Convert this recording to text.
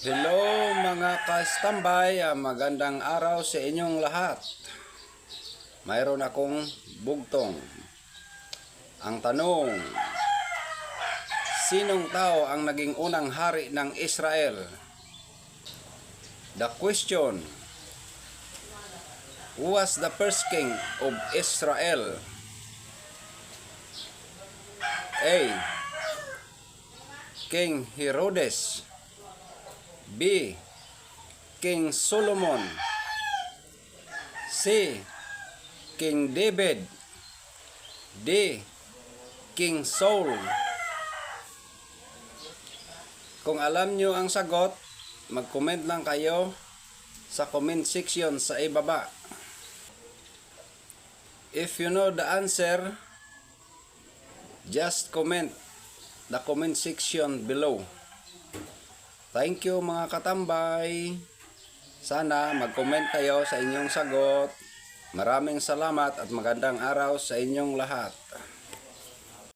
Hello mga ka-standby, magandang araw sa inyong lahat. Mayroon akong bugtong. Ang tanong, sinong tao ang naging unang hari ng Israel? The question, who was the first king of Israel? A. King Herodes. B. King Solomon. C. King David. D. King Saul. Kung alam nyo ang sagot, mag-comment lang kayo sa comment section sa ibaba. If you know the answer, just comment the comment section below. Thank you mga katambay. Sana mag-comment kayo sa inyong sagot. Maraming salamat at magandang araw sa inyong lahat.